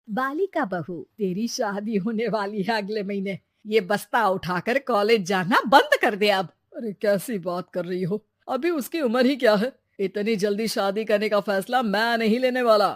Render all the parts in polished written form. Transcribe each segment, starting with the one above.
बालिका बहू, तेरी शादी होने वाली है अगले महीने। ये बस्ता उठाकर कॉलेज जाना बंद कर दे अब। अरे कैसी बात कर रही हो, अभी उसकी उम्र ही क्या है। इतनी जल्दी शादी करने का फैसला मैं नहीं लेने वाला।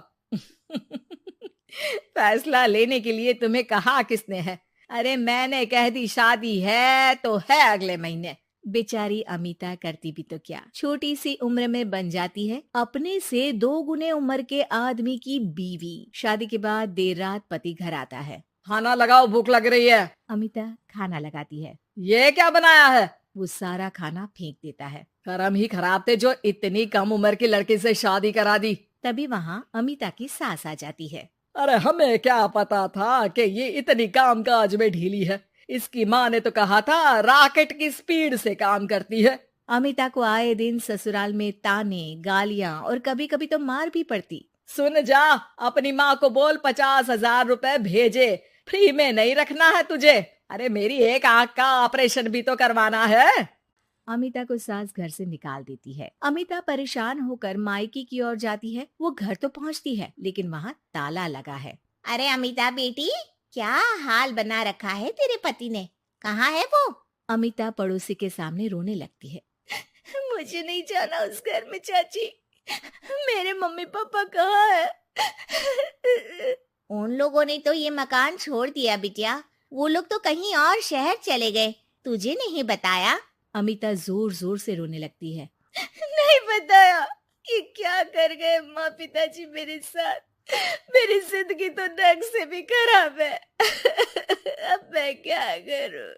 फैसला लेने के लिए तुम्हें कहा किसने है? अरे मैंने कह दी शादी है तो है अगले महीने। बेचारी अमिता करती भी तो क्या, छोटी सी उम्र में बन जाती है अपने से 2 गुने उम्र के आदमी की बीवी। शादी के बाद देर रात पति घर आता है। खाना लगाओ, भूख लग रही है। अमिता खाना लगाती है। ये क्या बनाया है? वो सारा खाना फेंक देता है। कर्म ही खराब थे जो इतनी कम उम्र के लड़के से शादी करा दी। तभी वहाँ अमिता की सास आ जाती है। अरे हमें क्या पता था कि ये इतनी कामकाज में ढीली है। इसकी माँ ने तो कहा था रॉकेट की स्पीड से काम करती है। अमिता को आए दिन ससुराल में ताने, गालियां और कभी कभी तो मार भी पड़ती। सुन जा, अपनी माँ को बोल 50,000 रुपए भेजे, फ्री में नहीं रखना है तुझे। अरे मेरी एक आंख का ऑपरेशन भी तो करवाना है। अमिता को सास घर से निकाल देती है। अमिता परेशान होकर मायके की ओर जाती है। वो घर तो पहुंचती है लेकिन वहाँ ताला लगा है। अरे अमिता बेटी, क्या हाल बना रखा है तेरे पति ने? कहाँ है वो? अमिता पड़ोसी के सामने रोने लगती है। मुझे नहीं जाना उस घर में चाची। मेरे मम्मी पापा कहाँ है? उन लोगों ने तो ये मकान छोड़ दिया बिटिया। वो लोग तो कहीं और शहर चले गए। तुझे नहीं बताया? अमिता जोर जोर से रोने लगती है। नहीं बताया कि क्या कर गए माँ पिताजी मेरे साथ। मेरी जिंदगी तो नर्क से भी खराब है। अब मैं क्या करूं?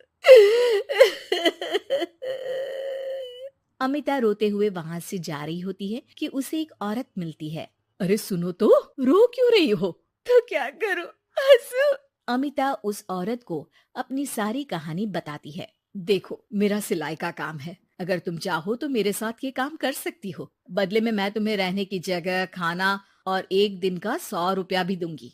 अमिता रोते हुए वहाँ से जा रही होती है कि उसे एक औरत मिलती है। अरे सुनो तो, रो क्यों रही हो? तो क्या करूं? हंसू? अमिता उस औरत को अपनी सारी कहानी बताती है। देखो, मेरा सिलाई का काम है। अगर तुम चाहो तो मेरे साथ ये काम कर सकती हो। बदले में मैं तुम्हें रहने की जगह, खाना और 1 दिन का 100 रुपया भी दूंगी।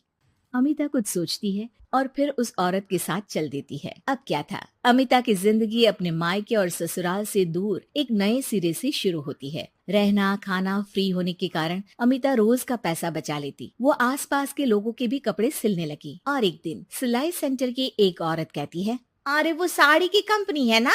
अमिता कुछ सोचती है और फिर उस औरत के साथ चल देती है। अब क्या था, अमिता की जिंदगी अपने मायके और ससुराल से दूर एक नए सिरे से शुरू होती है। रहना खाना फ्री होने के कारण अमिता रोज का पैसा बचा लेती। वो आसपास के लोगों के भी कपड़े सिलने लगी। और एक दिन सिलाई सेंटर की एक औरत कहती है, अरे वो साड़ी की कंपनी है ना,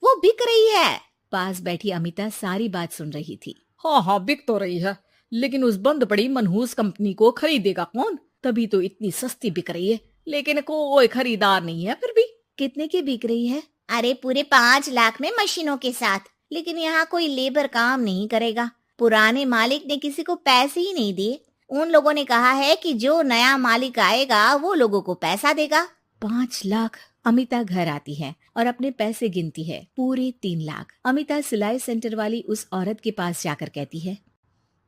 वो बिक रही है। पास बैठी अमिता सारी बात सुन रही थी। हाँ हाँ, बिक तो रही है, लेकिन उस बंद पड़ी मनहूस कंपनी को खरीदेगा कौन? तभी तो इतनी सस्ती बिक रही है, लेकिन कोई खरीदार नहीं है फिर भी। कितने की बिक रही है? अरे पूरे 5 लाख में मशीनों के साथ। लेकिन यहाँ कोई लेबर काम नहीं करेगा। पुराने मालिक ने किसी को पैसे ही नहीं दिए। उन लोगों ने कहा है कि जो नया मालिक आएगा वो लोगों को पैसा देगा। 5 लाख। अमिता घर आती है और अपने पैसे गिनती है, पूरे 3 लाख। अमिता सिलाई सेंटर वाली उस औरत के पास जाकर कहती है,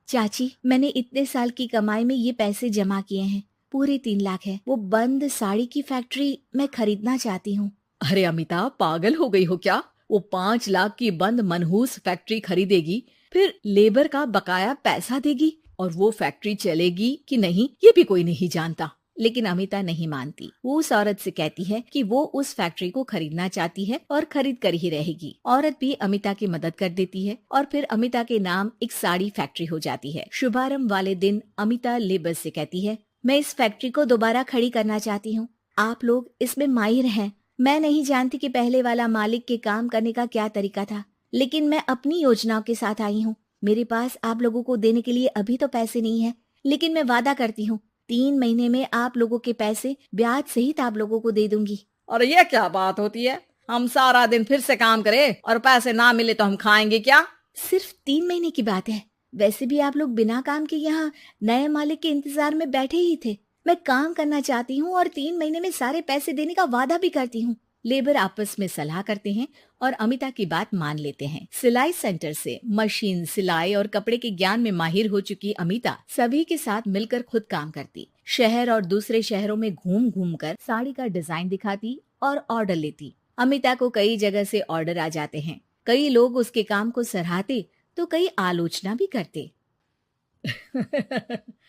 चाची मैंने इतने साल की कमाई में ये पैसे जमा किए हैं, पूरे 3 लाख है। वो बंद साड़ी की फैक्ट्री मैं खरीदना चाहती हूँ। अरे अमिता, पागल हो गई हो क्या? वो 5 लाख की बंद मनहूस फैक्ट्री खरीदेगी, फिर लेबर का बकाया पैसा देगी, और वो फैक्ट्री चलेगी कि नहीं ये भी कोई नहीं जानता। लेकिन अमिता नहीं मानती। वो उस औरत से कहती है कि वो उस फैक्ट्री को खरीदना चाहती है और खरीद कर ही रहेगी। औरत भी अमिता की मदद कर देती है और फिर अमिता के नाम एक साड़ी फैक्ट्री हो जाती है। शुभारंभ वाले दिन अमिता लेबर से कहती है, मैं इस फैक्ट्री को दोबारा खड़ी करना चाहती हूँ। आप लोग इसमें माहिर हैं। मैं नहीं जानती कि पहले वाला मालिक के काम करने का क्या तरीका था, लेकिन मैं अपनी योजनाओं के साथ आई हूँ। मेरे पास आप लोगों को देने के लिए अभी तो पैसे नहीं है, लेकिन मैं वादा करती हूँ 3 महीने में आप लोगों के पैसे ब्याज सहित आप लोगों को दे दूंगी। और ये क्या बात होती है? हम सारा दिन फिर से काम करें और पैसे ना मिले तो हम खाएंगे क्या? सिर्फ 3 महीने की बात है। वैसे भी आप लोग बिना काम के यहाँ नए मालिक के इंतजार में बैठे ही थे। मैं काम करना चाहती हूँ और 3 महीने में सारे पैसे देने का वादा भी करती हूँ। लेबर आपस में सलाह करते हैं और अमिता की बात मान लेते हैं। सिलाई सेंटर से मशीन, सिलाई और कपड़े के ज्ञान में माहिर हो चुकी अमिता सभी के साथ मिलकर खुद काम करती। शहर और दूसरे शहरों में घूम घूम कर साड़ी का डिजाइन दिखाती और ऑर्डर लेती। अमिता को कई जगह से ऑर्डर आ जाते हैं। कई लोग उसके काम को सराहते तो कई आलोचना भी करते।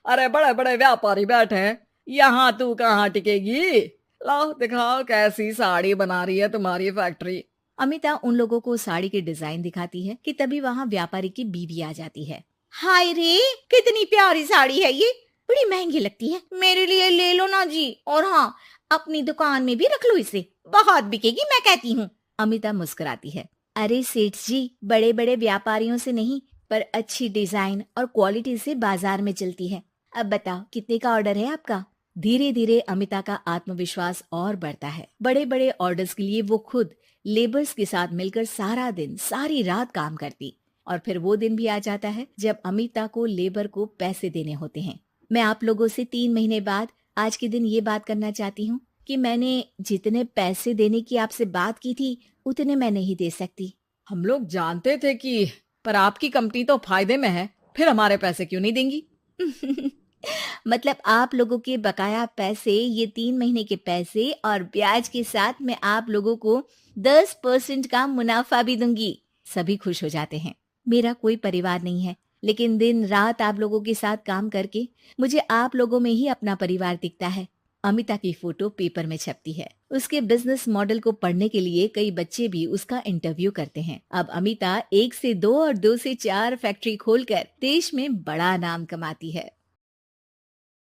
अरे बड़े बड़े व्यापारी बैठे हैं, यहाँ तू कहाँ टिकेगी? लाओ दिखाओ कैसी साड़ी बना रही है तुम्हारी फैक्ट्री। अमिता उन लोगों को साड़ी के डिजाइन दिखाती है कि तभी वहाँ व्यापारी की बीवी आ जाती है। हाय रे, कितनी प्यारी साड़ी है ये। बड़ी महंगी लगती है, मेरे लिए ले लो ना जी। और हाँ, अपनी दुकान में भी रख लो इसे, बहुत बिकेगी मैं कहती हूँ। अमिता मुस्कुराती है। अरे सेठ जी, बड़े बड़े व्यापारियों से नहीं, पर अच्छी डिजाइन और क्वालिटी से बाजार में चलती है। अब बताओ कितने का ऑर्डर है आपका? धीरे धीरे अमिता का आत्मविश्वास और बढ़ता है। बड़े बड़े ऑर्डर्स के लिए वो खुद लेबर्स के साथ मिलकर सारा दिन सारी रात काम करती। और फिर वो दिन भी आ जाता है जब अमिता को लेबर को पैसे देने होते हैं। मैं आप लोगों से 3 महीने बाद आज के दिन ये बात करना चाहती हूँ कि मैंने जितने पैसे देने की आपसे बात की थी उतने मैं नहीं दे सकती। हम लोग जानते थे कि पर आपकी कंपनी तो फायदे में है, फिर हमारे पैसे क्यों नहीं देंगी? मतलब आप लोगों के बकाया पैसे, ये 3 महीने के पैसे और ब्याज के साथ मैं आप लोगों को 10% का मुनाफा भी दूंगी। सभी खुश हो जाते हैं। मेरा कोई परिवार नहीं है, लेकिन दिन रात आप लोगों के साथ काम करके मुझे आप लोगों में ही अपना परिवार दिखता है। अमिता की फोटो पेपर में छपती है। उसके बिजनेस मॉडल को पढ़ने के लिए कई बच्चे भी उसका इंटरव्यू करते हैं। अब अमिता 1 से 2 और 2 से 4 फैक्ट्री खोलकर देश में बड़ा नाम कमाती है।